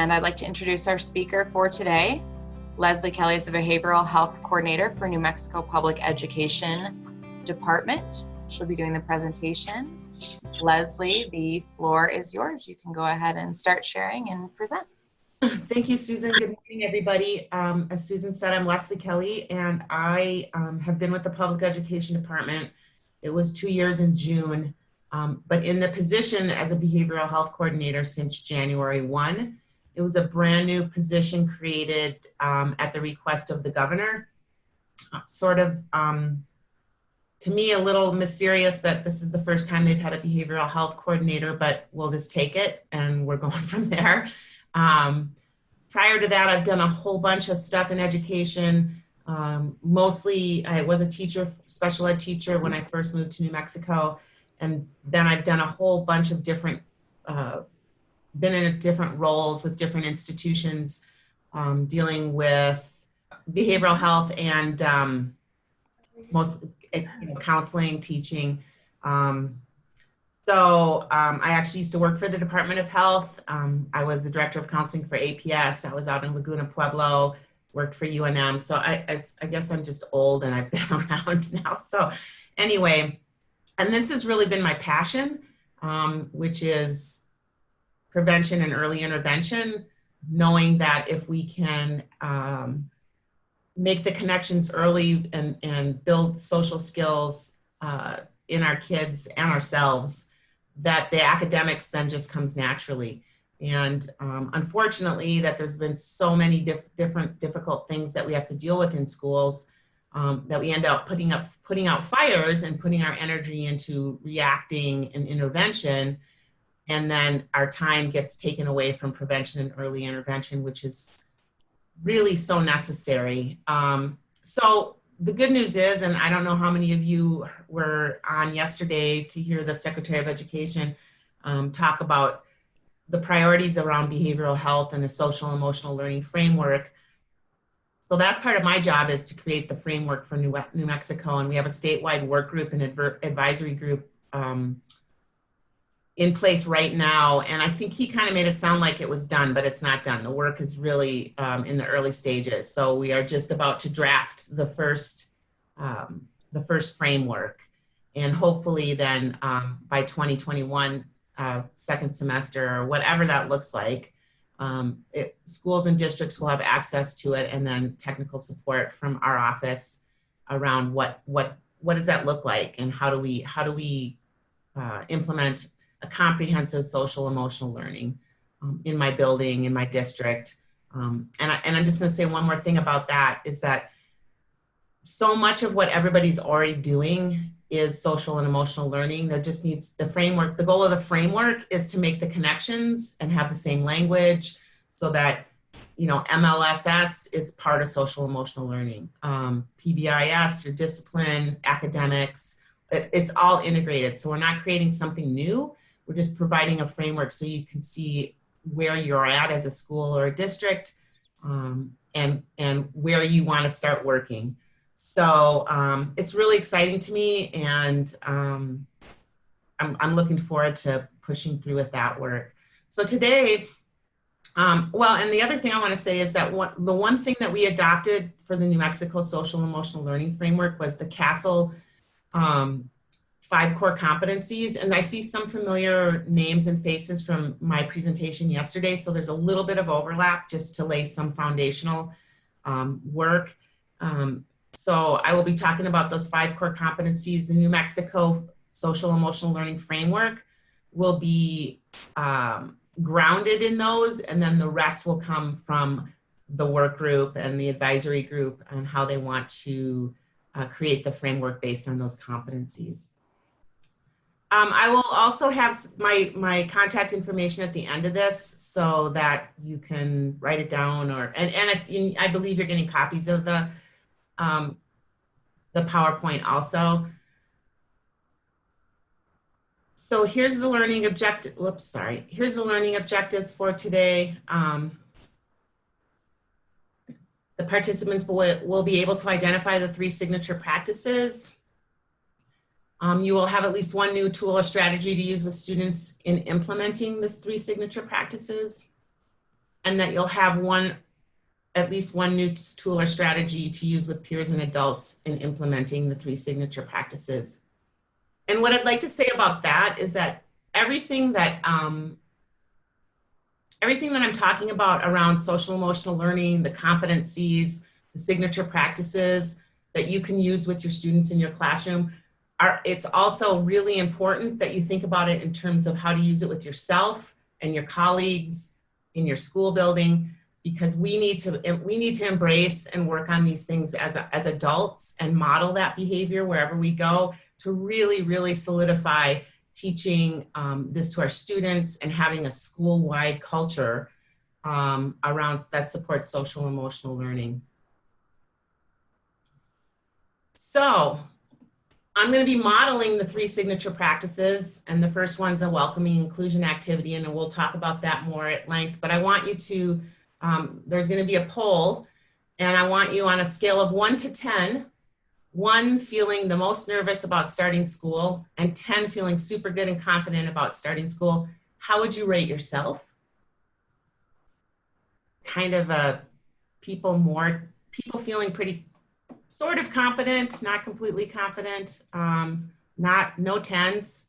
And I'd like to introduce our speaker for today. Leslie Kelly is the Behavioral Health Coordinator for New Mexico Public Education Department. She'll be doing the presentation. Leslie, the floor is yours. You can go ahead and start sharing and present. Thank you, Susan. Good morning, everybody. As Susan said, I'm Leslie Kelly, and I have been with the Public Education Department. It was 2 years in June, but in the position as a Behavioral Health Coordinator since January 1. It was a brand new position created at the request of the governor. To me, a little mysterious that this is the first time they've had a behavioral health coordinator, but we'll just take it and we're going from there. Prior to that, I've done a whole bunch of stuff in education. Mostly, I was a teacher, special ed teacher when I first moved to New Mexico. And then I've done a whole bunch of different, been in different roles with different institutions, dealing with behavioral health and counseling, teaching. I actually used to work for the Department of Health. I was the director of counseling for APS. I was out in Laguna Pueblo, worked for UNM. So I guess I'm just old and I've been around now. So anyway, and this has really been my passion, which is prevention and early intervention, knowing that if we can make the connections early and build social skills in our kids and ourselves, that the academics then just comes naturally. And unfortunately, that there's been so many different difficult things that we have to deal with in schools that we end up putting out fires and putting our energy into reacting and intervention. And then our time gets taken away from prevention and early intervention, which is really so necessary. So the good news is, and I don't know how many of you were on yesterday to hear the Secretary of Education talk about the priorities around behavioral health and the social and emotional learning framework. So that's part of my job, is to create the framework for New Mexico. And we have a statewide work group and advisory group in place right now. And I think he kind of made it sound like it was done, but it's not done. The work is really in the early stages. So we are just about to draft the first framework. And hopefully then by 2021, second semester, or whatever that looks like, schools and districts will have access to it, and then technical support from our office around what does that look like, and how do we implement a comprehensive social emotional learning in my building, in my district. And I'm just going to say one more thing about that, is that so much of what everybody's already doing is social and emotional learning. There just needs the framework. The goal of the framework is to make the connections and have the same language, so that, you know, MLSS is part of social emotional learning. PBIS, your discipline, academics, it's all integrated. So we're not creating something new. We're just providing a framework so you can see where you're at as a school or a district, and where you want to start working. So it's really exciting to me, and I'm looking forward to pushing through with that work. So today, well, and the other thing I want to say is that the one thing that we adopted for the New Mexico Social and Emotional Learning Framework was the Casel 5 core competencies. And I see some familiar names and faces from my presentation yesterday. So there's a little bit of overlap, just to lay some foundational work. So I will be talking about those 5 core competencies. The New Mexico Social Emotional Learning Framework will be grounded in those, and then the rest will come from the work group and the advisory group on how they want to create the framework based on those competencies. I will also have my contact information at the end of this, so that you can write it down, and I believe you're getting copies of the PowerPoint also. So here's the learning objective. Whoops, sorry. Here's the learning objectives for today. The participants will be able to identify the 3 signature practices. You will have at least one new tool or strategy to use with students in implementing this 3 signature practices. and that you'll have at least one new tool or strategy to use with peers and adults in implementing the 3 signature practices. And what I'd like to say about that is that everything that I'm talking about around social emotional learning, the competencies, the signature practices that you can use with your students in your classroom, it's also really important that you think about it in terms of how to use it with yourself and your colleagues in your school building, because we need to embrace and work on these things as adults and model that behavior wherever we go to really, really solidify teaching this to our students and having a school-wide culture around that supports social emotional learning. So I'm going to be modeling the 3 signature practices, and the first one's a welcoming inclusion activity, and we'll talk about that more at length, but I want you to, there's going to be a poll, and I want you on a scale of 1 to 10, 1 feeling the most nervous about starting school, and 10 feeling super good and confident about starting school. How would you rate yourself? Kind of people feeling pretty sort of confident, not completely confident, no 10s,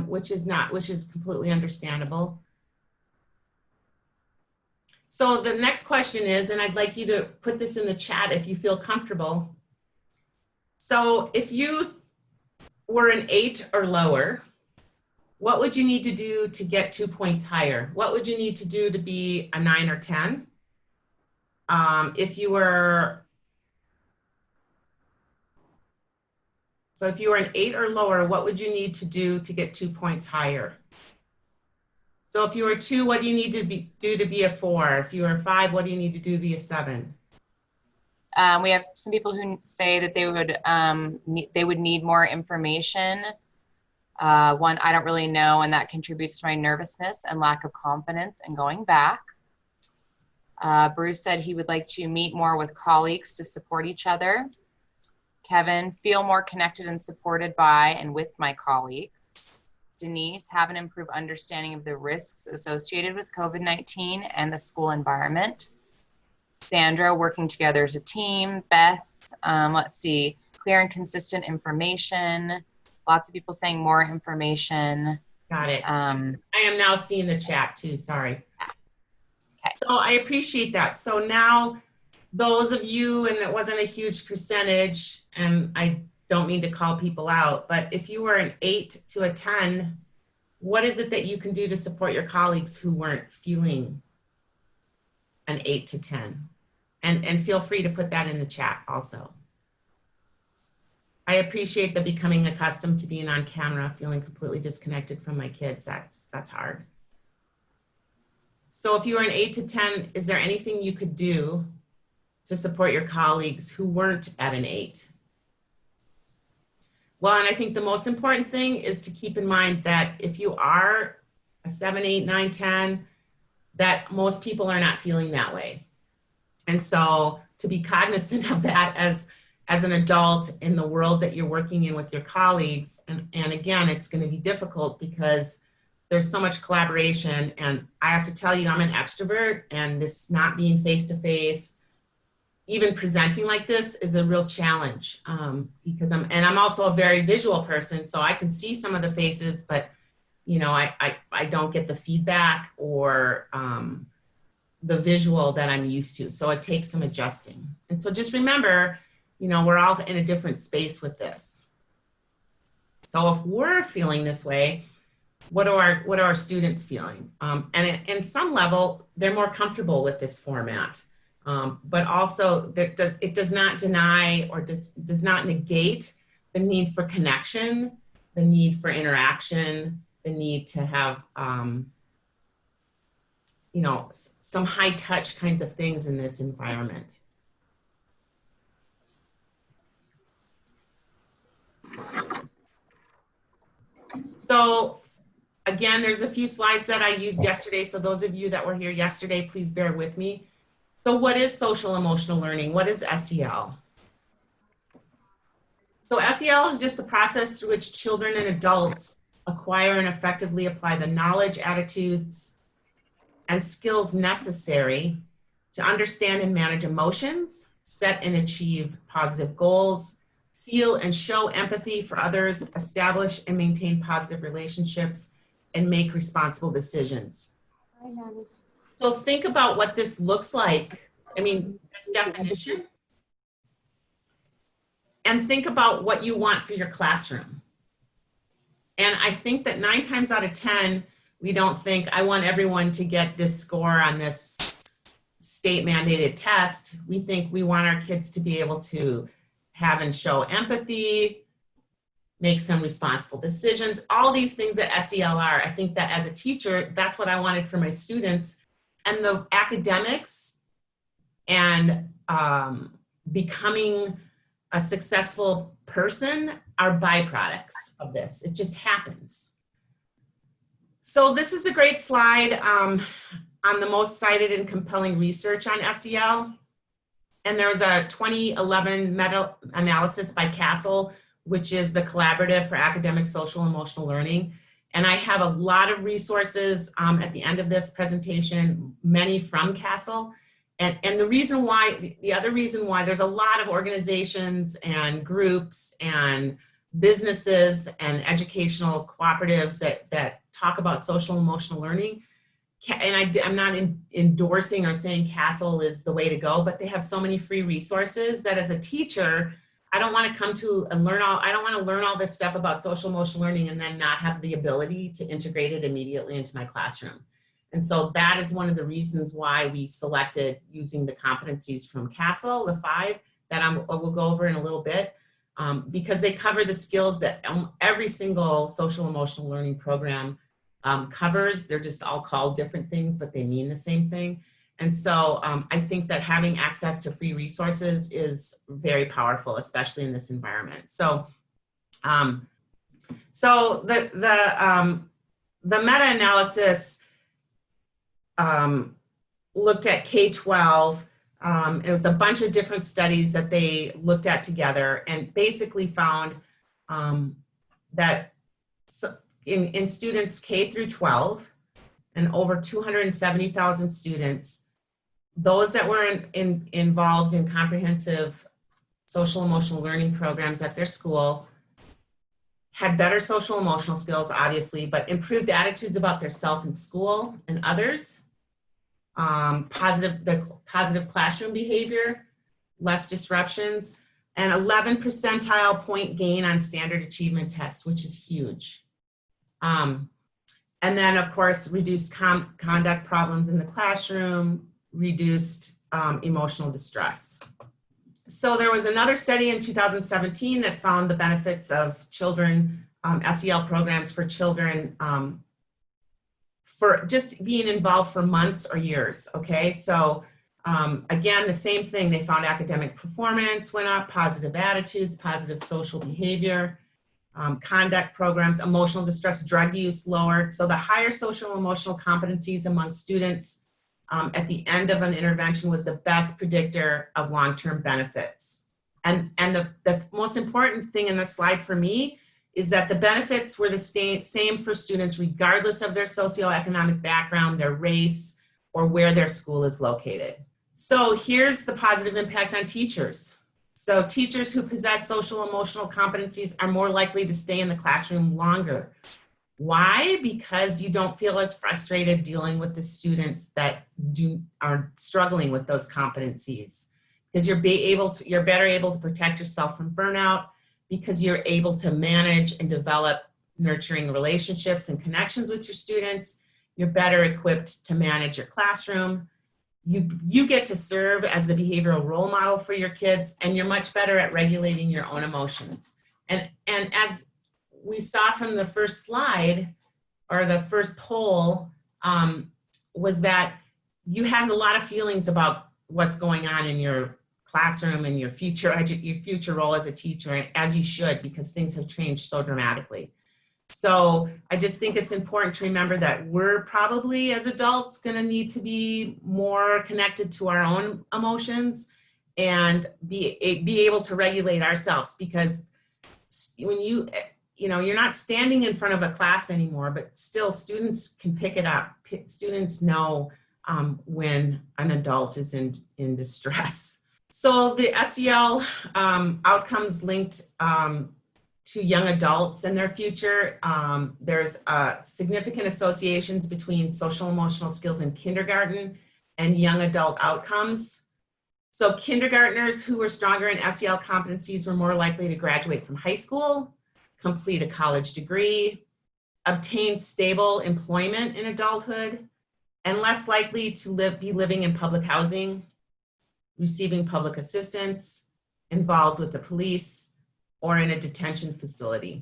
which is completely understandable. So the next question is, and I'd like you to put this in the chat if you feel comfortable. So if you were an 8 or lower, what would you need to do to get 2 points higher? What would you need to do to be a 9 or 10? If you were an 8 or lower, what would you need to do to get 2 points higher? So if you were 2, what do you need to do to be a 4? If you were 5, what do you need to do to be a 7? We have some people who say that they would need more information. One, I don't really know, and that contributes to my nervousness and lack of confidence in going back. Bruce said he would like to meet more with colleagues to support each other. Kevin, feel more connected and supported by and with my colleagues. Denise, have an improved understanding of the risks associated with COVID-19 and the school environment. Sandra, working together as a team. Beth, let's see, clear and consistent information. Lots of people saying more information. Got it. I am now seeing the chat too, sorry. Okay. So I appreciate that. So now those of you, and it wasn't a huge percentage, and I don't mean to call people out, but if you were an 8 to a 10, what is it that you can do to support your colleagues who weren't feeling an 8 to 10? And feel free to put that in the chat also. I appreciate the becoming accustomed to being on camera, feeling completely disconnected from my kids. That's hard. So if you were an 8 to 10, is there anything you could do to support your colleagues who weren't at an 8? Well, and I think the most important thing is to keep in mind that if you are a 7, 8, 9, 10, that most people are not feeling that way. And so to be cognizant of that as an adult in the world that you're working in with your colleagues, and again, it's going to be difficult because there's so much collaboration, and I have to tell you, I'm an extrovert, and this not being face-to-face, even presenting like this is a real challenge because I'm also a very visual person, so I can see some of the faces, but you know, I don't get the feedback or the visual that I'm used to. So it takes some adjusting. And so just remember, you know, we're all in a different space with this. So if we're feeling this way, what are our students feeling? And in some level, they're more comfortable with this format. But also it does not deny or does not negate the need for connection, the need for interaction, the need to have, you know, some high touch kinds of things in this environment. So again, there's a few slides that I used yesterday. So those of you that were here yesterday, please bear with me. So what is social emotional learning? What is SEL? So SEL is just the process through which children and adults acquire and effectively apply the knowledge, attitudes, and skills necessary to understand and manage emotions, set and achieve positive goals, feel and show empathy for others, establish and maintain positive relationships, and make responsible decisions. So think about what this looks like. I mean, this definition. And think about what you want for your classroom. And I think that 9 times out of 10, we don't think, I want everyone to get this score on this state mandated test. We think we want our kids to be able to have and show empathy, make some responsible decisions, all these things that SEL are. I think that as a teacher, that's what I wanted for my students. And the academics and becoming a successful person are byproducts of this. It just happens. So this is a great slide on the most cited and compelling research on SEL. And there's a 2011 meta-analysis by Casel, which is the Collaborative for Academic, Social, and Emotional Learning. And I have a lot of resources at the end of this presentation, many from Casel. And the reason why, the other reason why, there's a lot of organizations and groups and businesses and educational cooperatives that talk about social emotional learning. And I'm not endorsing or saying Casel is the way to go, but they have so many free resources that as a teacher, I don't want to come to and I don't want to learn all this stuff about social emotional learning and then not have the ability to integrate it immediately into my classroom. And so that is one of the reasons why we selected using the competencies from Casel, the 5 that I will go over in a little bit, because they cover the skills that every single social emotional learning program covers. They're just all called different things, but they mean the same thing. And so I think that having access to free resources is very powerful, especially in this environment. So, the meta-analysis looked at K-12. It was a bunch of different studies that they looked at together and basically found that in students K through 12 and over 270,000 students, those that were involved in comprehensive social emotional learning programs at their school had better social emotional skills, obviously, but improved attitudes about their self and school and others, positive classroom behavior, less disruptions, and 11 percentile point gain on standard achievement tests, which is huge. And then, of course, reduced conduct problems in the classroom, reduced emotional distress. So there was another study in 2017 that found the benefits of children, SEL programs for children for just being involved for months or years, okay? So again, the same thing, they found academic performance went up, positive attitudes, positive social behavior, conduct programs, emotional distress, drug use lowered. So the higher social emotional competencies among students at the end of an intervention was the best predictor of long-term benefits. And the most important thing in this slide for me is that the benefits were the same for students regardless of their socioeconomic background, their race, or where their school is located. So here's the positive impact on teachers. So teachers who possess social emotional competencies are more likely to stay in the classroom longer. Why? Because you don't feel as frustrated dealing with the students that are struggling with those competencies. Because you're better able to protect yourself from burnout, because you're able to manage and develop nurturing relationships and connections with your students. You're better equipped to manage your classroom. You get to serve as the behavioral role model for your kids, and you're much better at regulating your own emotions. And as we saw from the first slide, or the first poll, was that you have a lot of feelings about what's going on in your classroom and your future role as a teacher, as you should, because things have changed so dramatically. So I just think it's important to remember that we're probably, as adults, going to need to be more connected to our own emotions and be able to regulate ourselves, because when you're not standing in front of a class anymore, but still students can pick it up. Students know when an adult is in distress. So the SEL outcomes linked to young adults and their future. There's significant associations between social emotional skills in kindergarten and young adult outcomes. So kindergartners who were stronger in SEL competencies were more likely to graduate from high school, complete a college degree, obtain stable employment in adulthood, and less likely to be living in public housing, receiving public assistance, involved with the police, or in a detention facility.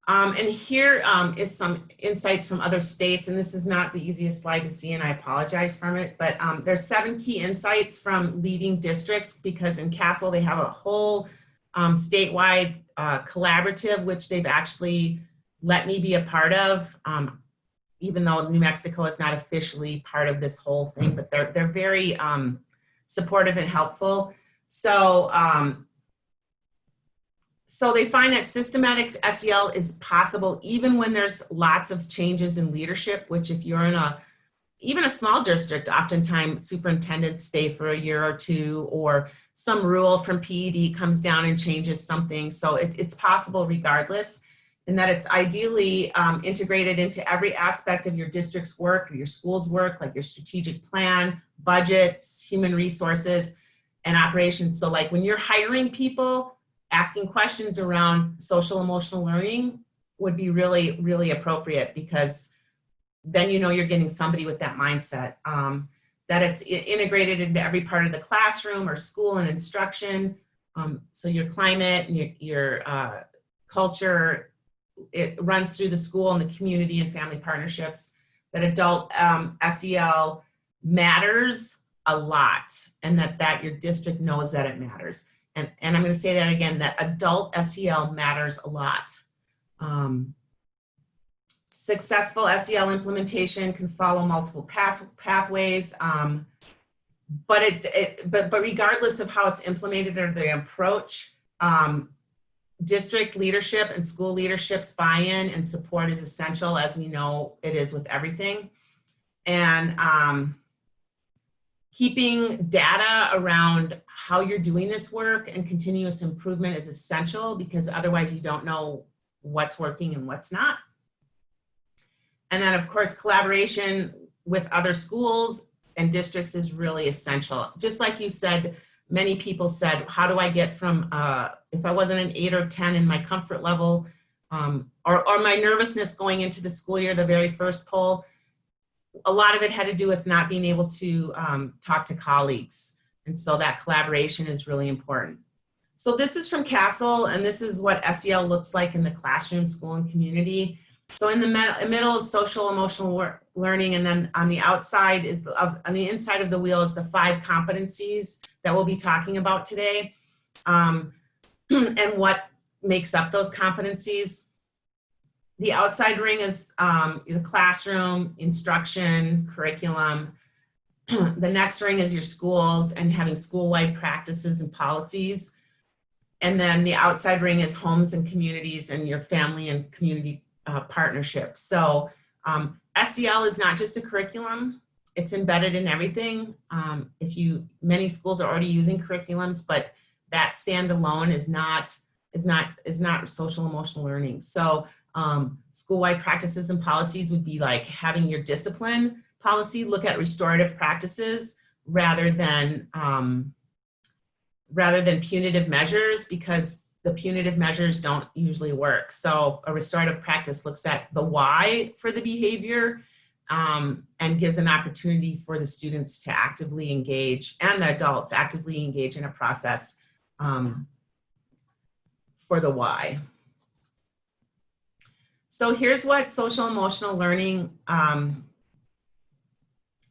And here is some insights from other states, and this is not the easiest slide to see, and I apologize from it, but there's 7 key insights from leading districts, because in Casel they have a whole statewide collaborative, which they've actually let me be a part of, even though New Mexico is not officially part of this whole thing, but they're very supportive and helpful. So, so they find that systematic SEL is possible even when there's lots of changes in leadership, which if you're in even a small district, oftentimes superintendents stay for a year or 2, or some rule from PED comes down and changes something. So it's possible regardless, and that it's ideally integrated into every aspect of your district's work or your school's work, like your strategic plan, budgets, human resources, and operations. So like when you're hiring people, asking questions around social emotional learning would be really, really appropriate, because then you know you're getting somebody with that mindset, that it's integrated into every part of the classroom or school and instruction. So your climate and your culture, it runs through the school and the community and family partnerships. That adult SEL matters a lot, and that your district knows that it matters. And I'm going to say that again, that adult SEL matters a lot. Successful SEL implementation can follow multiple pathways, but regardless of how it's implemented or the approach, district leadership and school leadership's buy-in and support is essential, as we know it is with everything. And keeping data around how you're doing this work and continuous improvement is essential, because otherwise you don't know what's working and what's not. And then of course, collaboration with other schools and districts is really essential. Just like you said, many people said, how do I get from, if I wasn't an 8 or 10 in my comfort level, or my nervousness going into the school year, the very first poll, a lot of it had to do with not being able to talk to colleagues. And so that collaboration is really important. So this is from Casel, and this is what SEL looks like in the classroom, school, and community. So in the middle is social emotional learning, and then on the outside is on the inside of the wheel is the 5 competencies that we'll be talking about today, and what makes up those competencies. The outside ring is the classroom, instruction, curriculum. The next ring is your schools and having school-wide practices and policies. And then the outside ring is homes and communities and your family and community partnerships. So SEL is not just a curriculum, it's embedded in everything. Many schools are already using curriculums, but that standalone is not social emotional learning. So school-wide practices and policies would be like having your discipline policy look at restorative practices rather than punitive measures, because the punitive measures don't usually work. So a restorative practice looks at the why for the behavior and gives an opportunity for the students to actively engage, and the adults actively engage in a process for the why. So here's what social emotional learning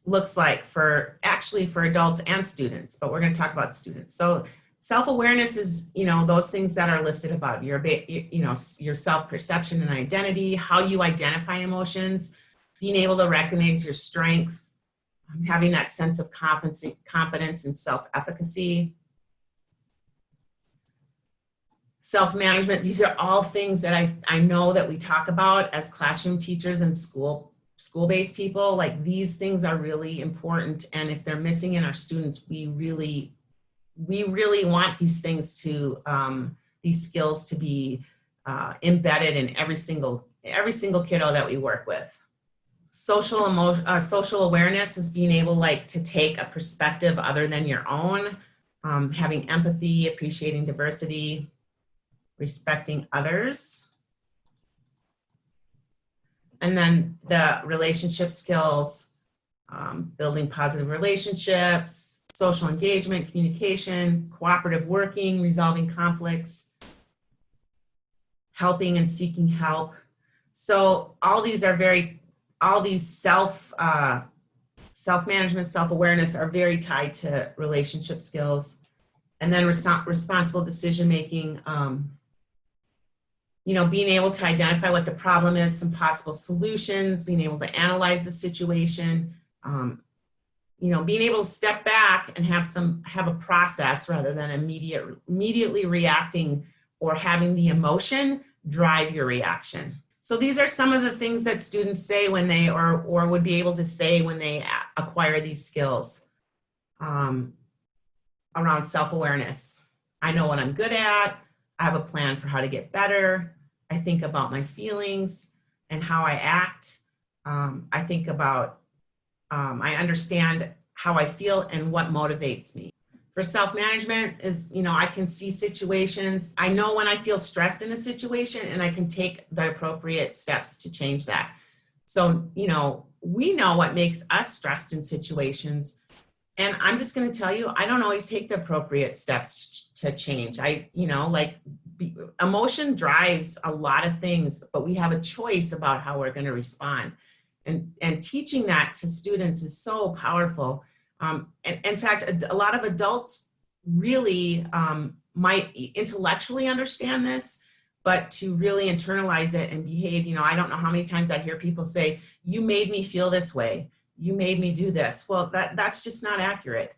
looks like for adults and students, but we're going to talk about students. So self-awareness is, those things that are listed above, your self-perception and identity, how you identify emotions, being able to recognize your strengths, having that sense of confidence and self-efficacy. Self-management, these are all things that I know that we talk about as classroom teachers and school school-based people, like these things are really important. And if they're missing in our students, we really want these things to, these skills to be embedded in every single kiddo that we work with. Social awareness is being able to take a perspective other than your own, having empathy, appreciating diversity, respecting others. And then the relationship skills, building positive relationships, social engagement, communication, cooperative working, resolving conflicts, helping and seeking help. So all these self-management, self-awareness are very tied to relationship skills. And then responsible decision-making, being able to identify what the problem is, some possible solutions, being able to analyze the situation, being able to step back and have a process rather than immediately reacting or having the emotion drive your reaction. So these are some of the things that students say when they, or would be able to say when they acquire these skills around self-awareness. I know what I'm good at. I have a plan for how to get better. I think about my feelings and how I act. I think about, I understand how I feel and what motivates me. For self-management is, I can see situations. I know when I feel stressed in a situation and I can take the appropriate steps to change that. So, we know what makes us stressed in situations. And I'm just going to tell you, I don't always take the appropriate steps to change. Emotion drives a lot of things, but we have a choice about how we're going to respond. And teaching that to students is so powerful. And in fact, a lot of adults really might intellectually understand this, but to really internalize it and behave, I don't know how many times I hear people say, you made me feel this way. You made me do this. Well, that's just not accurate.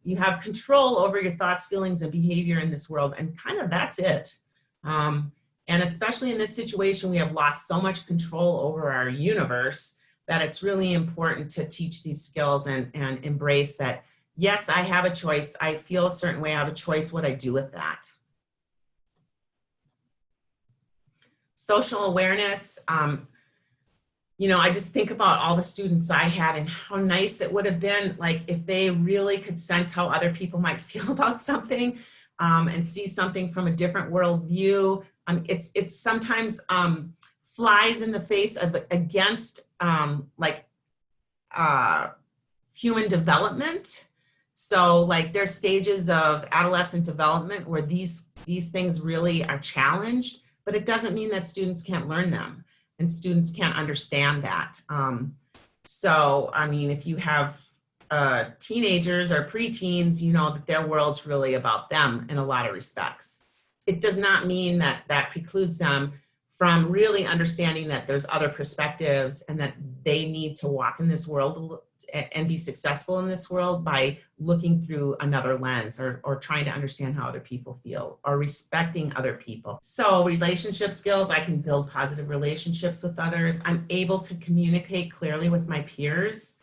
You have control over your thoughts, feelings, and behavior in this world, and kind of that's it. And especially in this situation, we have lost so much control over our universe that it's really important to teach these skills and embrace that, yes, I have a choice. I feel a certain way. I have a choice what I do with that. Social awareness. I just think about all the students I had and how nice it would have been if they really could sense how other people might feel about something and see something from a different worldview. It's sometimes flies in the face of against human development. So there's stages of adolescent development where these things really are challenged, but it doesn't mean that students can't learn them. And students can't understand that. If you have teenagers or preteens, that their world's really about them in a lot of respects. It does not mean that precludes them from really understanding that there's other perspectives and that they need to walk in this world and be successful in this world by looking through another lens or trying to understand how other people feel or respecting other people. So relationship skills, I can build positive relationships with others. I'm able to communicate clearly with my peers,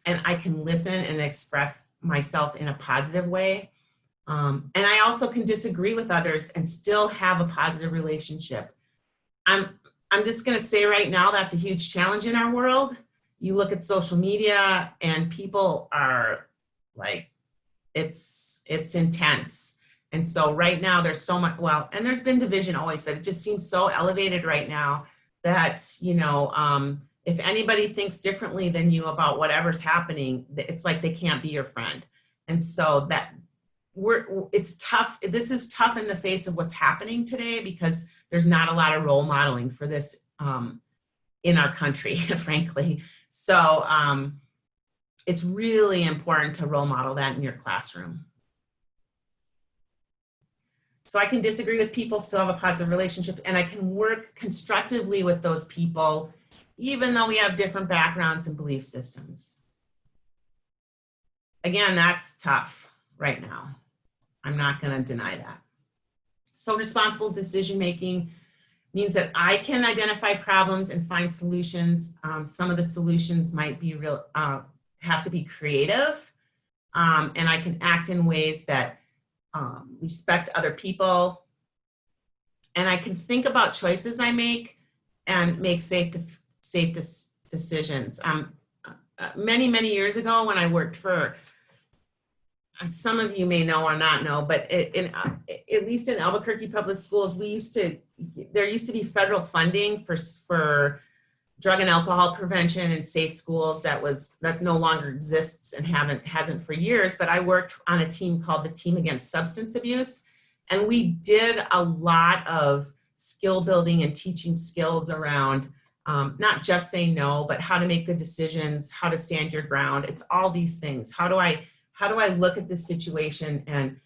and I can listen and express myself in a positive way. And I also can disagree with others and still have a positive relationship. I'm just going to say right now, that's a huge challenge in our world. You look at social media and people are it's intense. And so right now there's so much, and there's been division always, but it just seems so elevated right now that, if anybody thinks differently than you about whatever's happening, it's like they can't be your friend. And so it's tough. This is tough in the face of what's happening today because there's not a lot of role modeling for this in our country, frankly. So it's really important to role model that in your classroom. So I can disagree with people, still have a positive relationship, and I can work constructively with those people, even though we have different backgrounds and belief systems. Again, that's tough right now. I'm not going to deny that. So responsible decision-making, means that I can identify problems and find solutions. Some of the solutions might be have to be creative, and I can act in ways that respect other people, and I can think about choices I make and make safe decisions. Many years ago, when I worked for, some of you may know or not know, but at least in Albuquerque Public Schools, there used to be federal funding for drug and alcohol prevention and safe schools that no longer exists and hasn't for years. But I worked on a team called the Team Against Substance Abuse, and we did a lot of skill building and teaching skills around not just saying no, but how to make good decisions, how to stand your ground. It's all these things. How do I look at this situation and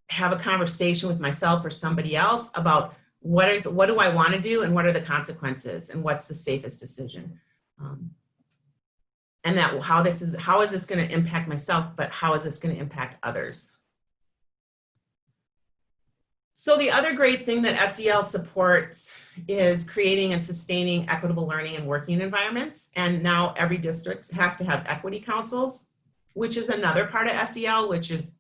have a conversation with myself or somebody else about what do I want to do and what are the consequences and what's the safest decision? And that how is this going to impact myself, but how is this going to impact others? So the other great thing that SEL supports is creating and sustaining equitable learning and working environments. And now every district has to have equity councils, which is another part of SEL, which is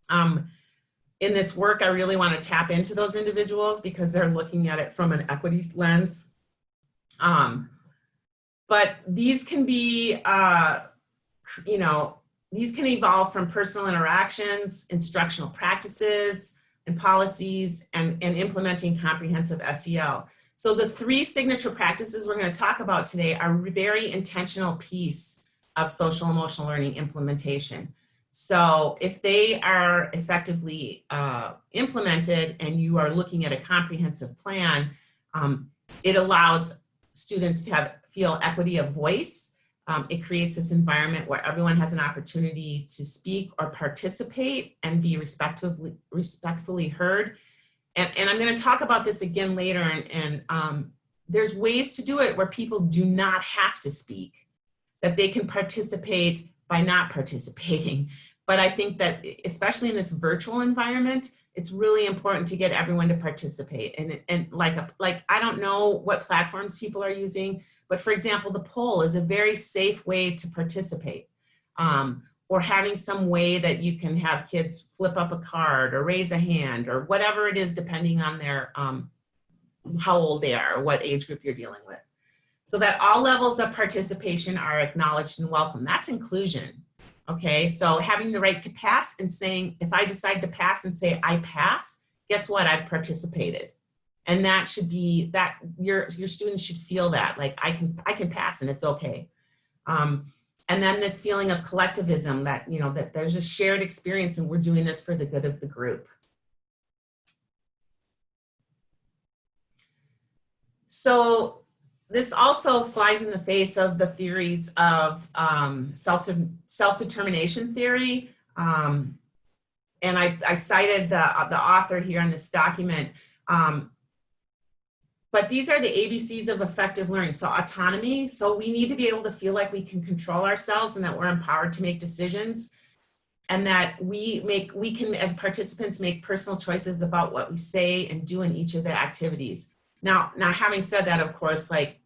in this work, I really want to tap into those individuals because they're looking at it from an equity lens. But these can be, these can evolve from personal interactions, instructional practices, and policies, and implementing comprehensive SEL. So the 3 signature practices we're going to talk about today are a very intentional piece of social emotional learning implementation. So if they are effectively implemented and you are looking at a comprehensive plan, it allows students to feel equity of voice. It creates this environment where everyone has an opportunity to speak or participate and be respectfully heard. And I'm going to talk about this again later, and there's ways to do it where people do not have to speak, that they can participate by not participating. But I think that especially in this virtual environment, it's really important to get everyone to participate. And like I don't know what platforms people are using, but for example, the poll is a very safe way to participate. Or having some way that you can have kids flip up a card or raise a hand or whatever it is, depending on their how old they are or what age group you're dealing with. So that all levels of participation are acknowledged and welcome. That's inclusion. Okay, so having the right to pass and saying, if I decide to pass and say I pass, guess what? I've participated. And that should be that your students should feel that, like I can pass and it's okay. And then this feeling of collectivism, that that there's a shared experience and we're doing this for the good of the group. So this also flies in the face of the theories of self-determination theory. And I cited the author here on this document. But these are the ABCs of effective learning. So autonomy, so we need to be able to feel like we can control ourselves and that we're empowered to make decisions, and that we can, as participants, make personal choices about what we say and do in each of the activities. Now having said that, of course, like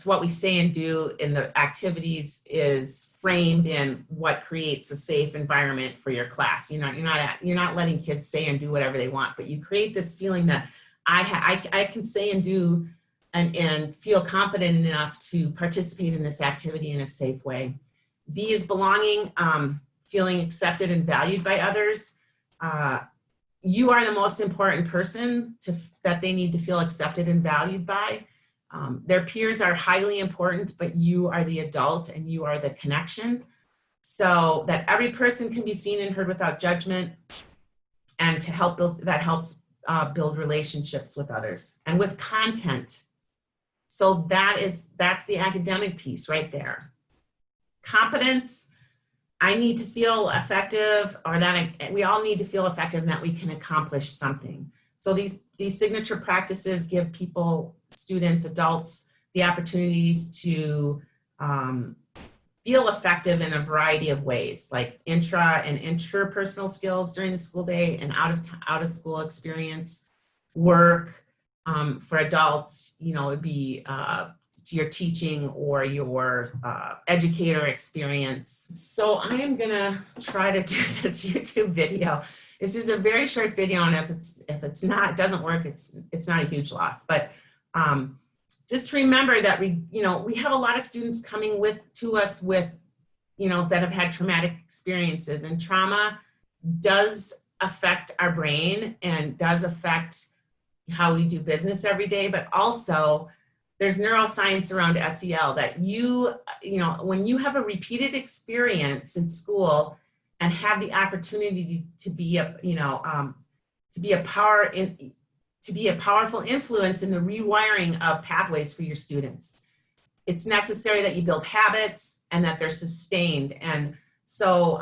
what we say and do in the activities is framed in what creates a safe environment for your class. You're not letting kids say and do whatever they want, but you create this feeling that I can say and do and feel confident enough to participate in this activity in a safe way. B is belonging, feeling accepted and valued by others. You are the most important person that they need to feel accepted and valued by. Their peers are highly important, but you are the adult and you are the connection. So that every person can be seen and heard without judgment, and to help helps build relationships with others and with content. So that's the academic piece right there. Competence, I need to feel effective, or that we all need to feel effective and that we can accomplish something. So these signature practices give people, students, adults, the opportunities to feel effective in a variety of ways, like intra and interpersonal skills during the school day and out of school experience, work. For adults, you know, it'd be your teaching or your educator experience. So I am gonna try to do this YouTube video. It's just a very short video, and if it's not, it doesn't work, it's not a huge loss. But just to remember that we have a lot of students coming to us with, you know, that have had traumatic experiences, and trauma does affect our brain and does affect how we do business every day. But also there's neuroscience around SEL that you know, when you have a repeated experience in school and have the opportunity to be a, you know, to be a powerful influence in the rewiring of pathways for your students, it's necessary that you build habits and that they're sustained. And so,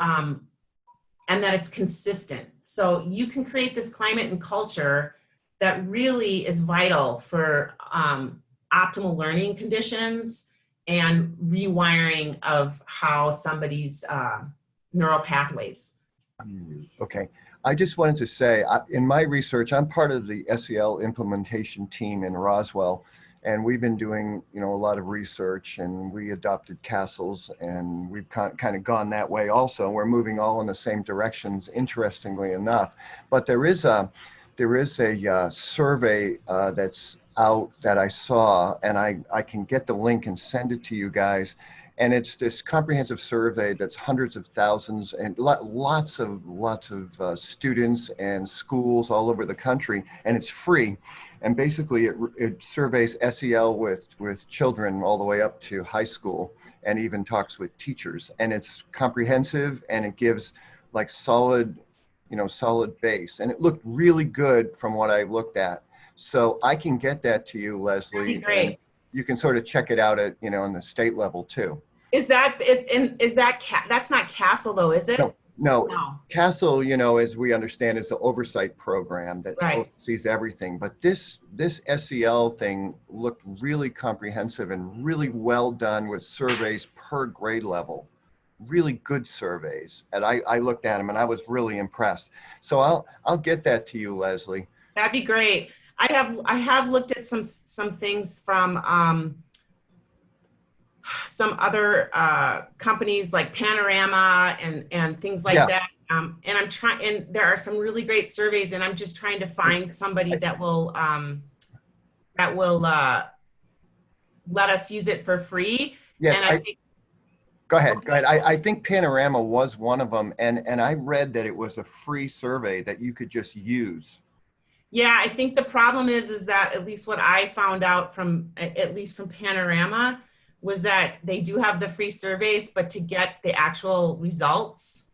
and that it's consistent. So you can create this climate and culture that really is vital for optimal learning conditions and rewiring of how somebody's neural pathways. Okay, I just wanted to say, in my research, I'm part of the SEL implementation team in Roswell, and we've been doing, you know, a lot of research, and we adopted Casel's, and we've kind of gone that way also. We're moving all in the same directions, interestingly enough. But there is a survey that's out that I saw, and I can get the link and send it to you guys. And it's this comprehensive survey that's hundreds of thousands and lots of students and schools all over the country, and it's free. And basically it surveys SEL with children all the way up to high school, and even talks with teachers. And it's comprehensive, and it gives like solid base. And it looked really good from what I looked at. So I can get that to you, Leslie. That'd be great. You can sort of check it out at, you know, on the state level too. That's not Casel though, is it? No. Casel, you know, as we understand, is the oversight program that right. oversees everything. But this SEL thing looked really comprehensive and really well done with surveys per grade level. Really good surveys. And I looked at them and I was really impressed. So I'll get that to you, Leslie. That'd be great. I have looked at some things from some other companies like Panorama and things like that. And I'm trying, and there are some really great surveys, and I'm just trying to find somebody that will let us use it for free. Yes, and I think, go ahead. I think Panorama was one of them, and I read that it was a free survey that you could just use. Yeah, I think the problem is that at least what I found out from Panorama was that they do have the free surveys, but to get the actual results,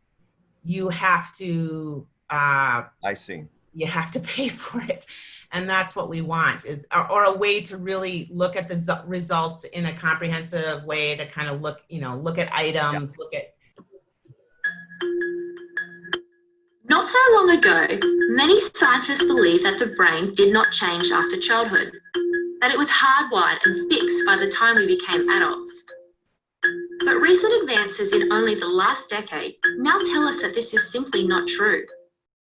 you have to I see. You have to pay for it. And that's what we want, is or a way to really look at the results in a comprehensive way, to kind of look at items, look at. Not so long ago, many scientists believed that the brain did not change after childhood, that it was hardwired and fixed by the time we became adults. But recent advances in only the last decade now tell us that this is simply not true.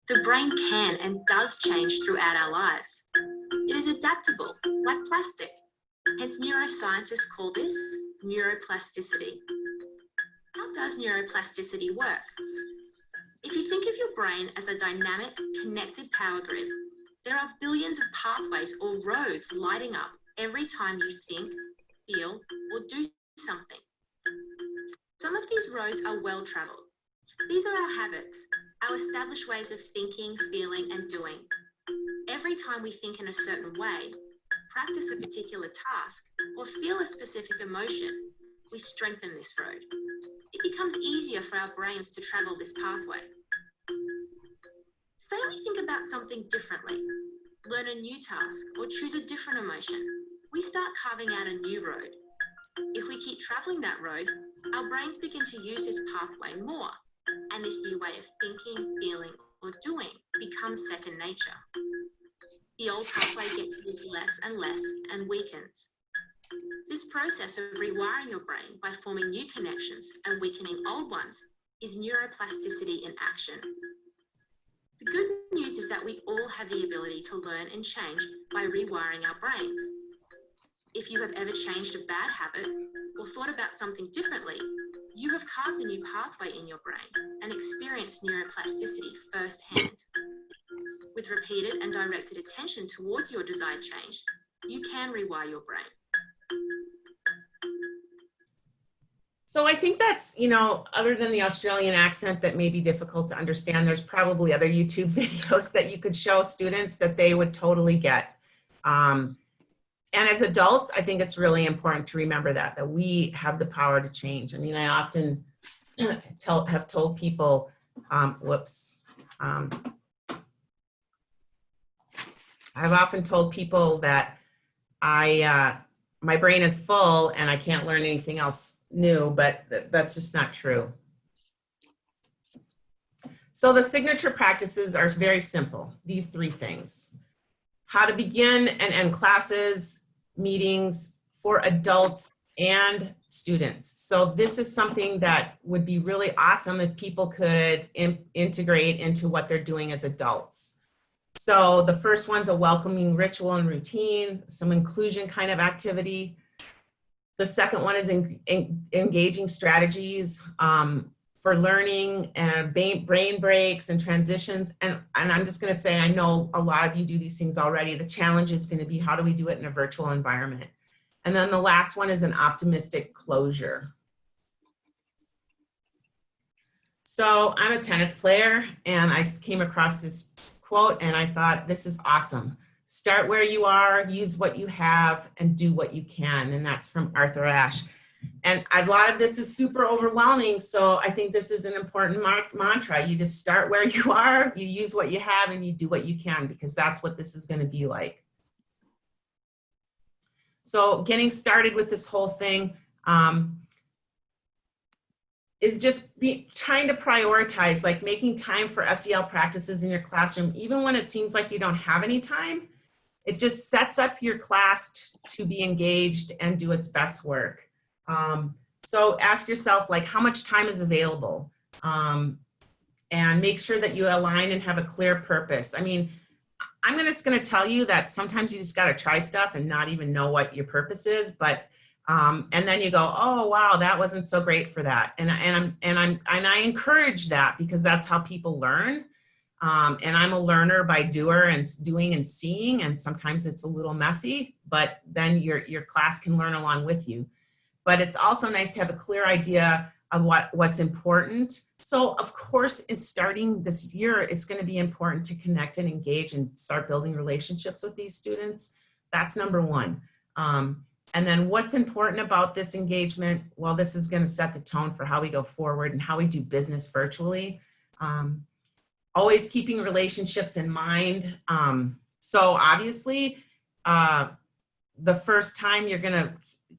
The brain can and does change throughout our lives. It is adaptable, like plastic. Hence, neuroscientists call this neuroplasticity. How does neuroplasticity work? If you think of your brain as a dynamic, connected power grid, there are billions of pathways or roads lighting up every time you think, feel, or do something. Some of these roads are well traveled. These are our habits, our established ways of thinking, feeling, and doing. Every time we think in a certain way, practice a particular task, or feel a specific emotion, we strengthen this road. It becomes easier for our brains to travel this pathway. Say we think about something differently, learn a new task, or choose a different emotion. We start carving out a new road. If we keep traveling that road, our brains begin to use this pathway more, and this new way of thinking, feeling, or doing becomes second nature. The old pathway gets used less and less and weakens. This process of rewiring your brain by forming new connections and weakening old ones is neuroplasticity in action. The good news is that we all have the ability to learn and change by rewiring our brains. If you have ever changed a bad habit or thought about something differently, you have carved a new pathway in your brain and experienced neuroplasticity firsthand. With repeated and directed attention towards your desired change, you can rewire your brain. So I think that's, you know, other than the Australian accent that may be difficult to understand, there's probably other YouTube videos that you could show students that they would totally get. And as adults, I think it's really important to remember that we have the power to change. I mean, I often have told people, I've often told people that my brain is full and I can't learn anything else new, but that's just not true. So the signature practices are very simple, these three things. How to begin and end classes, meetings for adults and students. So this is something that would be really awesome if people could integrate into what they're doing as adults. So the first one's a welcoming ritual and routine, some inclusion kind of activity. The second one is engaging strategies for learning and brain breaks and transitions. And I'm just going to say, I know a lot of you do these things already. The challenge is going to be, how do we do it in a virtual environment? And then the last one is an optimistic closure. So I'm a tennis player and I came across this quote and I thought, this is awesome. Start where you are, use what you have, and do what you can. And that's from Arthur Ashe. And a lot of this is super overwhelming, so I think this is an important mantra. You just start where you are, you use what you have, and you do what you can, because that's what this is going to be like. So getting started with this whole thing is just trying to prioritize, like making time for SEL practices in your classroom, even when it seems like you don't have any time. It just sets up your class to be engaged and do its best work. So ask yourself, like, how much time is available? And make sure that you align and have a clear purpose. I mean, I'm just going to tell you that sometimes you just got to try stuff and not even know what your purpose is, but and then you go, oh wow, that wasn't so great for that. And I encourage that, because that's how people learn. And I'm a learner by doer and doing and seeing, and sometimes it's a little messy, but then your class can learn along with you. But it's also nice to have a clear idea of what's important. So of course, in starting this year, it's going to be important to connect and engage and start building relationships with these students. That's number one. And then what's important about this engagement? Well, this is going to set the tone for how we go forward and how we do business virtually. Always keeping relationships in mind. So obviously, the first time you're going to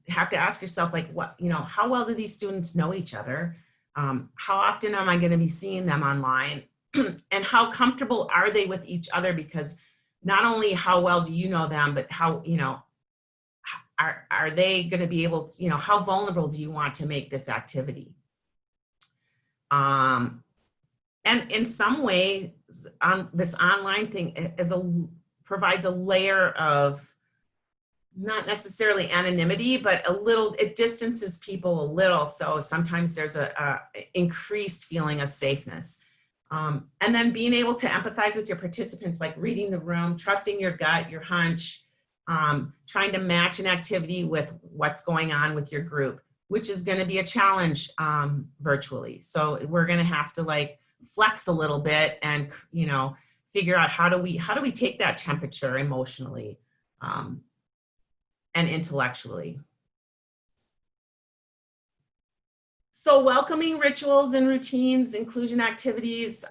have to ask yourself, like, what, you know, how well do these students know each other? How often am I going to be seeing them online? And how comfortable are they with each other? Because not only how well do you know them, but how, you know, are they going to be able to, you know, how vulnerable do you want to make this activity? And in some ways, this online thing provides a layer of, not necessarily anonymity, but it distances people a little. So sometimes there's a increased feeling of safeness. And then being able to empathize with your participants, like reading the room, trusting your gut, your hunch, trying to match an activity with what's going on with your group, which is going to be a challenge virtually. So we're going to have to like flex a little bit and, you know, figure out how do we take that temperature emotionally and intellectually. So welcoming rituals and routines, inclusion activities,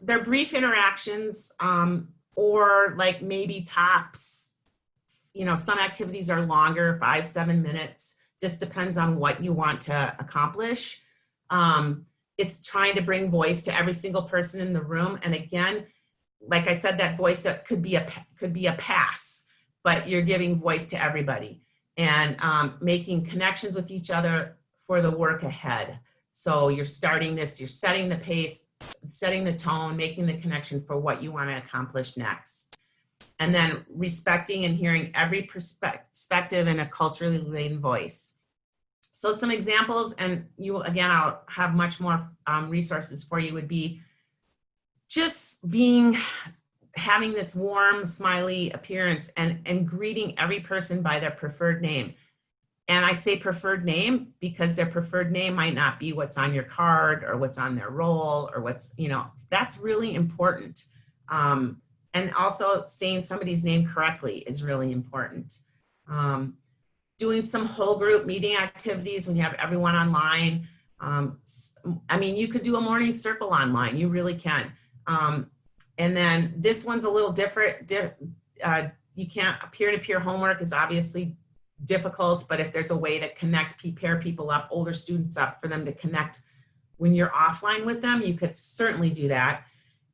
they're brief interactions or like maybe tops, you know, some activities are longer, 5-7 minutes, just depends on what you want to accomplish. It's trying to bring voice to every single person in the room. And again, like I said, that voice could be a pass, but you're giving voice to everybody and making connections with each other for the work ahead. So you're starting this, you're setting the pace, setting the tone, making the connection for what you want to accomplish next. And then respecting and hearing every perspective in a culturally laden voice. So some examples, and you, again, I'll have much more resources for you, would be just having this warm, smiley appearance and greeting every person by their preferred name. And I say preferred name because their preferred name might not be what's on your card or what's on their roll or what's, you know, that's really important. And also saying somebody's name correctly is really important. Doing some whole group meeting activities when you have everyone online. I mean, you could do a morning circle online, you really can. And then this one's a little different. You can't, peer-to-peer homework is obviously difficult, but if there's a way to pair people up, older students up, for them to connect when you're offline with them, you could certainly do that.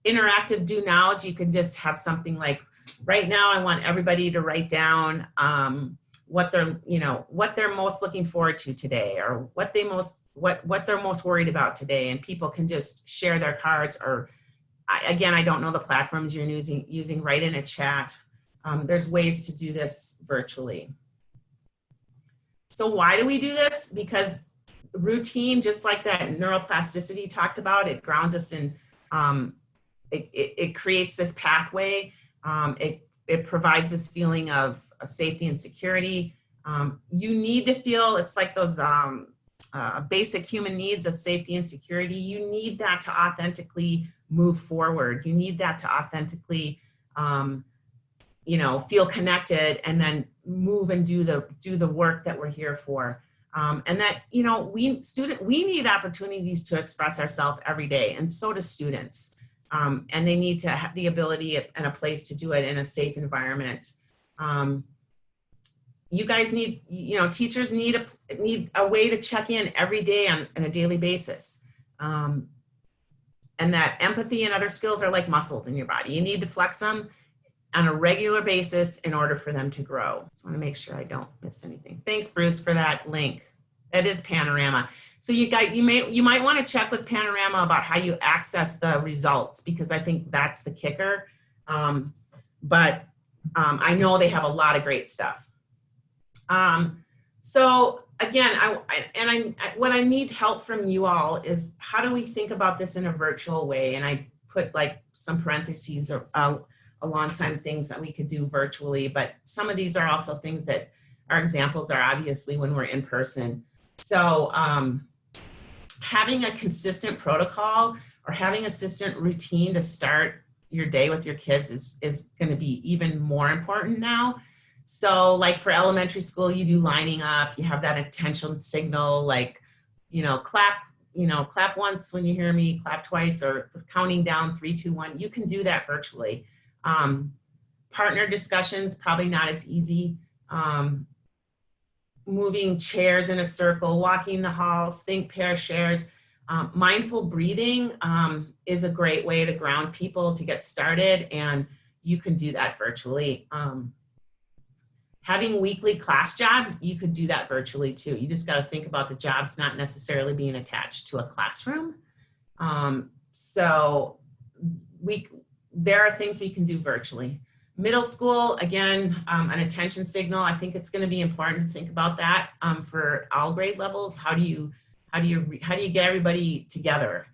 Interactive do nows, you can just have something like, right now I want everybody to write down what they're most looking forward to today, or what they're most worried about today, and people can just share their cards, or again, I don't know the platforms you're using, write in a chat. There's ways to do this virtually. So why do we do this? Because routine, just like that neuroplasticity talked about, it grounds us in, it creates this pathway. It provides this feeling of safety and security. You need to feel, it's like those basic human needs of safety and security. You need that to authentically move forward. You need that to authentically, feel connected, and then move and do the work that we're here for. And that, we need opportunities to express ourselves every day, and so do students. And they need to have the ability and a place to do it in a safe environment. You guys need, teachers need a way to check in every day on a daily basis. And that empathy and other skills are like muscles in your body. You need to flex them on a regular basis in order for them to grow. Just want to make sure I don't miss anything. Thanks, Bruce, for that link. That is Panorama. So you might want to check with Panorama about how you access the results, because I think that's the kicker. But I know they have a lot of great stuff. So again, what I need help from you all is, how do we think about this in a virtual way? And I put like some parentheses alongside things that we could do virtually, but some of these are also things that our examples are obviously when we're in person. So having a consistent protocol or having a consistent routine to start your day with your kids is going to be even more important now. So like for elementary school, you do lining up, you have that attention signal, like, clap once when you hear me, clap twice, or counting down 3, 2, 1. You can do that virtually. Partner discussions, probably not as easy. Moving chairs in a circle, walking the halls, think, pair, shares. Mindful breathing is a great way to ground people to get started, and you can do that virtually. Having weekly class jobs, you could do that virtually too. You just got to think about the jobs not necessarily being attached to a classroom. So there are things we can do virtually. Middle school, again, an attention signal. I think it's going to be important to think about that for all grade levels. How do you get everybody together?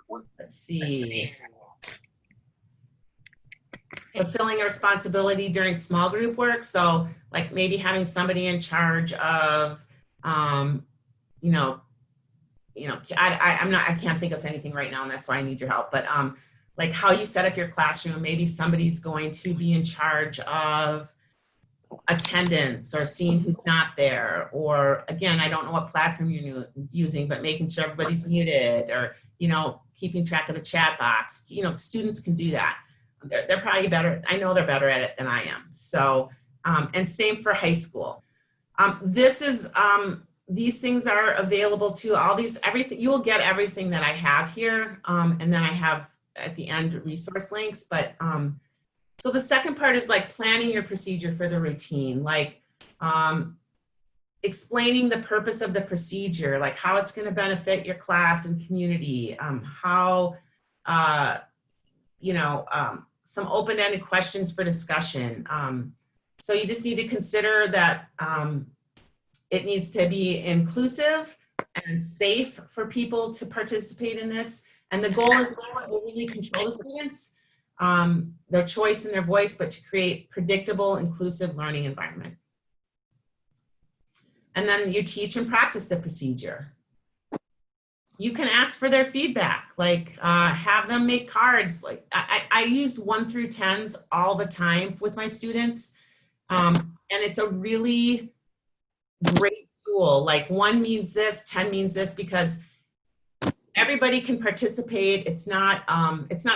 Let's see. Fulfilling a responsibility during small group work. So like maybe having somebody in charge of, I can't think of anything right now, and that's why I need your help. But like how you set up your classroom, maybe somebody's going to be in charge of attendance or seeing who's not there. Or again, I don't know what platform you're using, but making sure everybody's muted, or, keeping track of the chat box. Students can do that. They're probably better. I know they're better at it than I am. So, and same for high school. These things are available to everything. You will get everything that I have here. And then I have at the end resource links. But so the second part is like planning your procedure for the routine. Like explaining the purpose of the procedure, like how it's going to benefit your class and community, how, some open-ended questions for discussion. So you just need to consider that it needs to be inclusive and safe for people to participate in this. And the goal is not to overly control the students, their choice and their voice, but to create predictable, inclusive learning environment. And then you teach and practice the procedure. You can ask for their feedback, like have them make cards. Like I used 1 through 10s all the time with my students. And it's a really great tool. Like 1 means this, 10 means this, because everybody can participate. It's not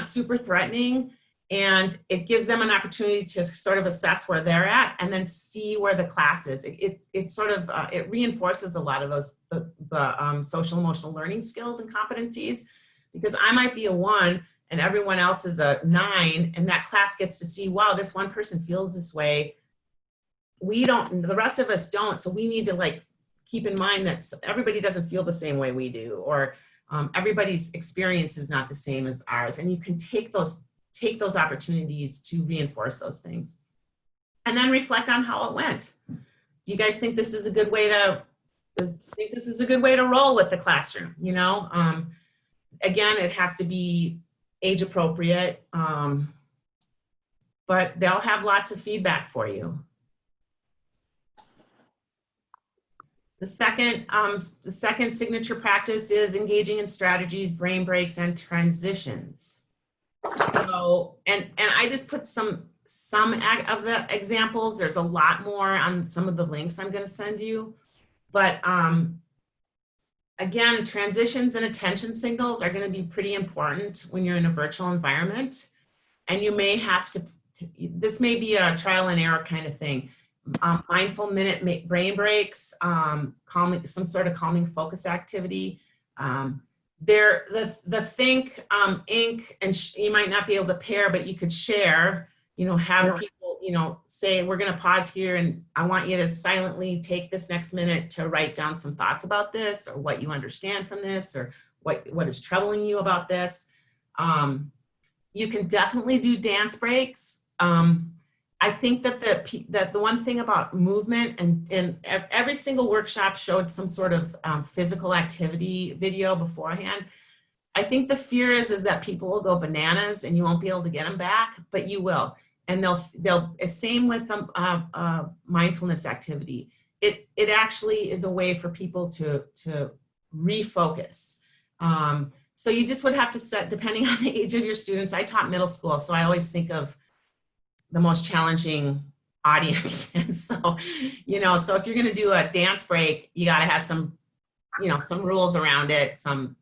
super threatening, and it gives them an opportunity to sort of assess where they're at and then see where the class is. It sort of, it reinforces a lot of those, the social emotional learning skills and competencies, because I might be a 1 and everyone else is a 9, and that class gets to see, wow, this one person feels this way. We don't, the rest of us don't. So we need to like keep in mind that everybody doesn't feel the same way we do, or everybody's experience is not the same as ours. And you can take those opportunities to reinforce those things. And then reflect on how it went. Do you guys think this is a good way to roll with the classroom? You know, again, it has to be age appropriate, but they'll have lots of feedback for you. The second signature practice is engaging in strategies, brain breaks, and transitions. So, and I just put some of the examples. There's a lot more on some of the links I'm going to send you. But again, transitions and attention signals are going to be pretty important when you're in a virtual environment. And you may have to this may be a trial and error kind of thing. Mindful minute brain breaks, calming, some sort of calming focus activity. The think, ink, and you might not be able to pair, but you could share, you know, have people, you know, say, we're going to pause here and I want you to silently take this next minute to write down some thoughts about this, or what you understand from this, or what is troubling you about this. You can definitely do dance breaks. I think that the one thing about movement, and every single workshop showed some sort of physical activity video beforehand. I think the fear is that people will go bananas and you won't be able to get them back, but you will. And they'll same with mindfulness activity. It actually is a way for people to refocus. So you just would have to set, depending on the age of your students. I taught middle school, so I always think of the most challenging audience. And so, you know, so if you're going to do a dance break, you got to have some, you know, some rules around it,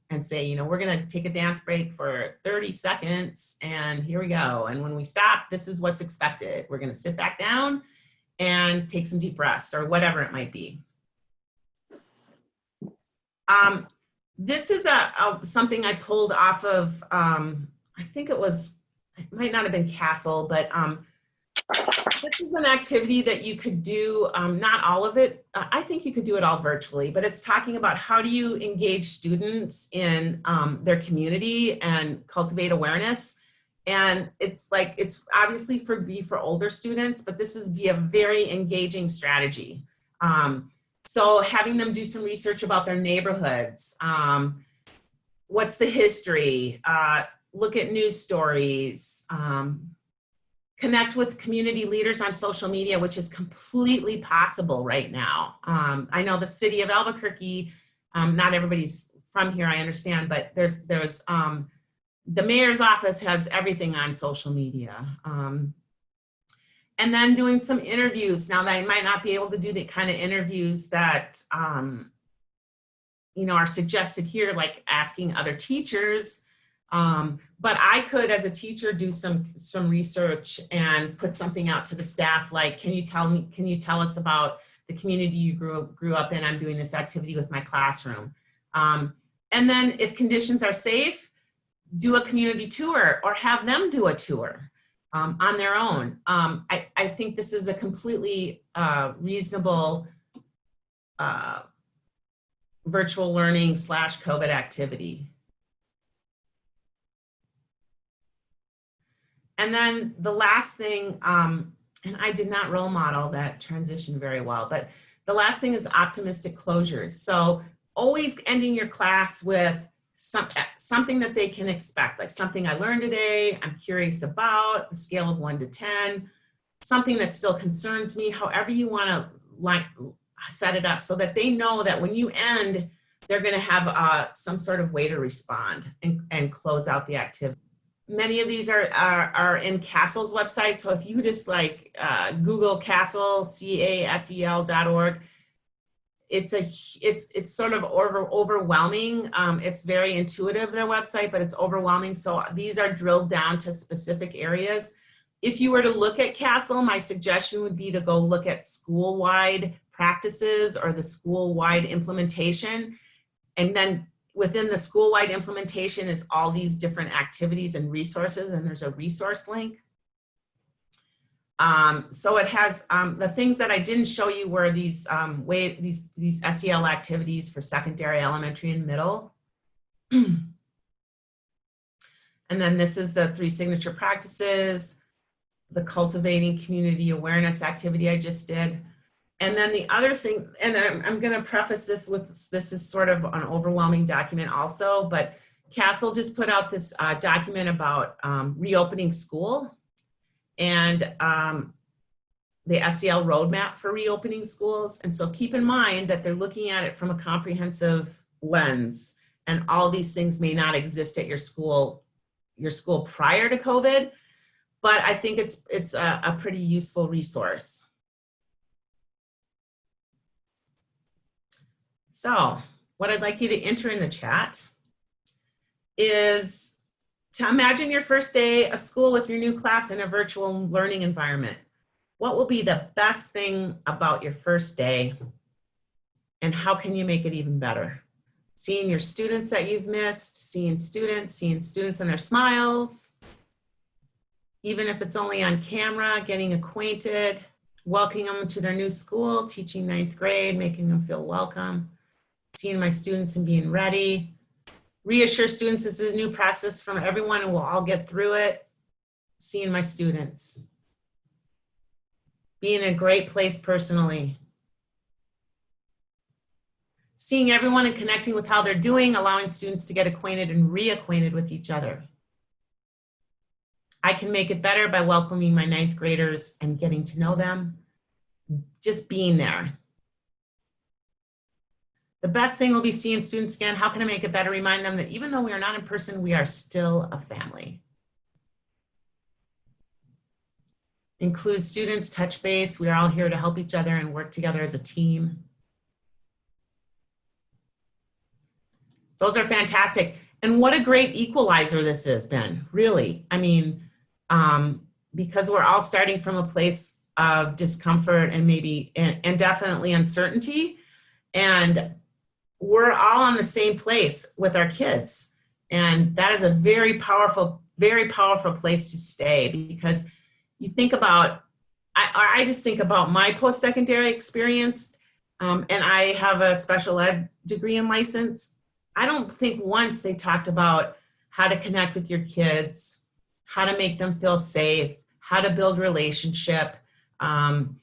and say, you know, we're going to take a dance break for 30 seconds and here we go. And when we stop, this is what's expected. We're going to sit back down and take some deep breaths, or whatever it might be. This is something I pulled off of, I think it might not have been Casel, but this is an activity that you could do, not all of it. I think you could do it all virtually, but it's talking about how do you engage students in their community and cultivate awareness. And it's like, it's obviously for older students, but this is be a very engaging strategy. So having them do some research about their neighborhoods, what's the history, look at news stories, connect with community leaders on social media, which is completely possible right now. I know the city of Albuquerque, not everybody's from here, I understand, but there's the mayor's office has everything on social media. And then doing some interviews. Now, they might not be able to do the kind of interviews that, you know, are suggested here, like asking other teachers. But I could, as a teacher, do some research and put something out to the staff, like, can you tell us about the community you grew up in? I'm doing this activity with my classroom. And then if conditions are safe, do a community tour or have them do a tour on their own. I think this is a completely reasonable virtual learning / COVID activity. And then the last thing, and I did not role model that transition very well, but the last thing is optimistic closures. So always ending your class with something that they can expect, like something I learned today, I'm curious about, a scale of 1 to 10, something that still concerns me, however you want to set it up so that they know that when you end, they're going to have some sort of way to respond and close out the activity. Many of these are in Casel's website. So if you just like Google Casel, CASEL.org, it's sort of overwhelming. It's very intuitive, their website, but it's overwhelming. So these are drilled down to specific areas. If you were to look at Casel, my suggestion would be to go look at school-wide practices or the school-wide implementation. And then within the school-wide implementation is all these different activities and resources, and there's a resource link. So it has the things that I didn't show you were these these SEL activities for secondary, elementary, and middle. And then this is the 3 signature practices, the cultivating community awareness activity I just did. And then the other thing, and I'm going to preface this with, this is sort of an overwhelming document also, but Casel just put out this document about reopening school and the SEL roadmap for reopening schools. And so keep in mind that they're looking at it from a comprehensive lens, and all these things may not exist at your school prior to COVID, but I think it's a pretty useful resource. So what I'd like you to enter in the chat is to imagine your first day of school with your new class in a virtual learning environment. What will be the best thing about your first day, and how can you make it even better? Seeing your students that you've missed, seeing students and their smiles, even if it's only on camera, getting acquainted, welcoming them to their new school, teaching 9th grade, making them feel welcome, seeing my students and being ready. Reassure students this is a new process from everyone and we'll all get through it. Seeing my students. Being in a great place personally. Seeing everyone and connecting with how they're doing, allowing students to get acquainted and reacquainted with each other. I can make it better by welcoming my 9th graders and getting to know them. Just being there. The best thing will be seeing students again. How can I make it better? Remind them that even though we are not in person, we are still a family. Include students, touch base. We are all here to help each other and work together as a team. Those are fantastic. And what a great equalizer this has been, really. I mean, because we're all starting from a place of discomfort and maybe, and definitely uncertainty. And we're all on the same place with our kids. And that is a very powerful place to stay, because you think about, I just think about my post-secondary experience, and I have a special ed degree and license. I don't think once they talked about how to connect with your kids, how to make them feel safe, how to build relationship. And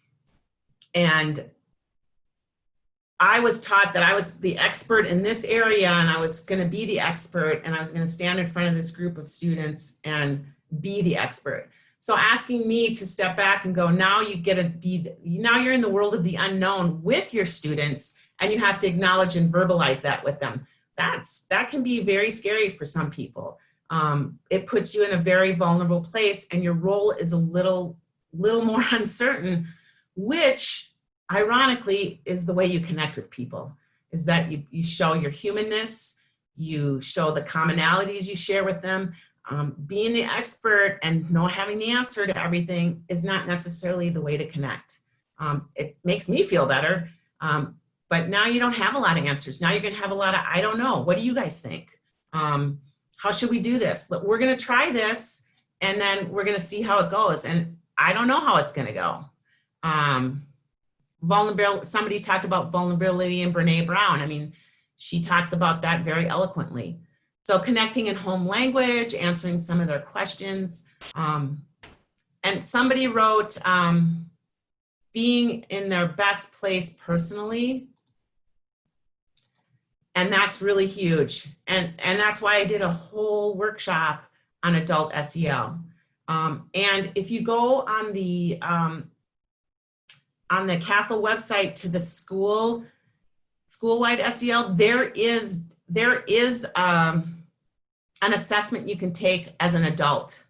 I was taught that I was the expert in this area, and I was going to be the expert, and I was going to stand in front of this group of students and be the expert. So asking me to step back and go, now you get to be, now you're in the world of the unknown with your students, and you have to acknowledge and verbalize that with them. That can be very scary for some people. It puts you in a very vulnerable place, and your role is a little more uncertain, which ironically is the way you connect with people, is that you show your humanness, you show the commonalities you share with them. Being the expert and not having the answer to everything is not necessarily the way to connect. It makes me feel better, but now you don't have a lot of answers. Now you're gonna have a lot of, I don't know, what do you guys think? How should we do this? We're gonna try this, and then we're gonna see how it goes. And I don't know how it's gonna go. Somebody talked about vulnerability in Brene Brown. I mean, she talks about that very eloquently. So connecting in home language, answering some of their questions. And somebody wrote, being in their best place personally. And that's really huge. And that's why I did a whole workshop on adult SEL. And if you go on the Casel website to the school-wide SEL, there is an assessment you can take as an adult.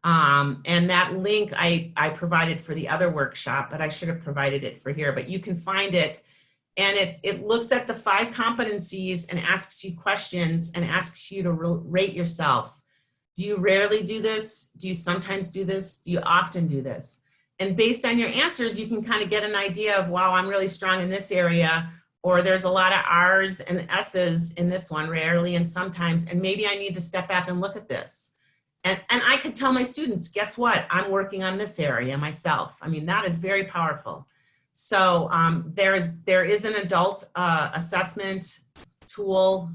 And that link I provided for the other workshop, but I should have provided it for here, but you can find it. And it looks at the 5 competencies and asks you questions and asks you to rate yourself. Do you rarely do this? Do you sometimes do this? Do you often do this? And based on your answers, you can kind of get an idea of, wow, I'm really strong in this area, or there's a lot of R's and S's in this one, rarely and sometimes, and maybe I need to step back and look at this. And I could tell my students, guess what? I'm working on this area myself. I mean, that is very powerful. So there is an adult assessment tool,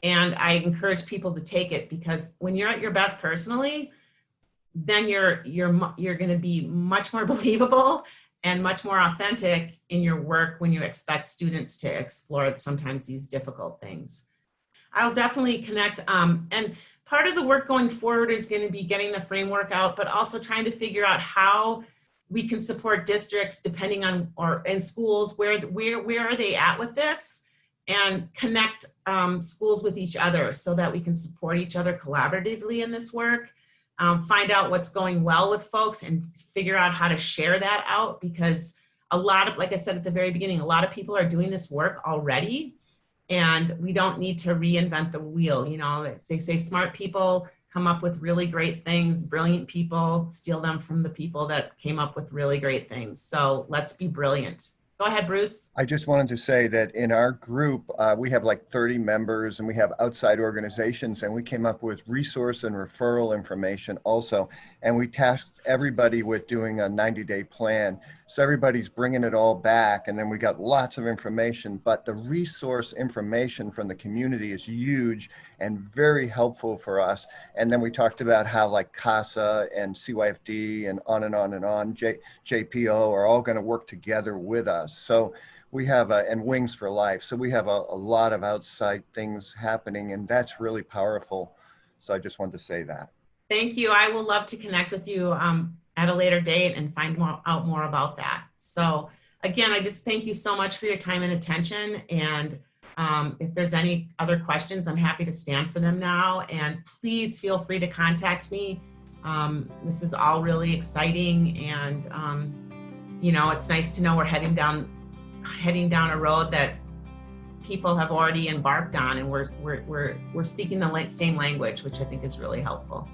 and I encourage people to take it, because when you're at your best personally, then you're going to be much more believable and much more authentic in your work when you expect students to explore sometimes these difficult things. I'll definitely connect, and part of the work going forward is going to be getting the framework out, but also trying to figure out how we can support districts depending on, or in schools, where are they at with this, and connect schools with each other so that we can support each other collaboratively in this work. Find out what's going well with folks and figure out how to share that out, because a lot of, like I said at the very beginning, a lot of people are doing this work already, and we don't need to reinvent the wheel. You know, they say smart people come up with really great things, brilliant people steal them from the people that came up with really great things. So let's be brilliant. Go ahead, Bruce. I just wanted to say that in our group, we have like 30 members, and we have outside organizations, and we came up with resource and referral information also. And we tasked everybody with doing a 90-day plan. So everybody's bringing it all back, and then we got lots of information, but the resource information from the community is huge and very helpful for us. And then we talked about how like CASA and CYFD and on and on and on, JPO are all going to work together with us. So we have and Wings for Life. So we have a lot of outside things happening, and that's really powerful. So I just wanted to say that. Thank you. I will love to connect with you at a later date and find out more about that. So again, I just thank you so much for your time and attention. And if there's any other questions, I'm happy to stand for them now. And please feel free to contact me. This is all really exciting, and you know, it's nice to know we're heading down a road that people have already embarked on, and we're speaking the same language, which I think is really helpful.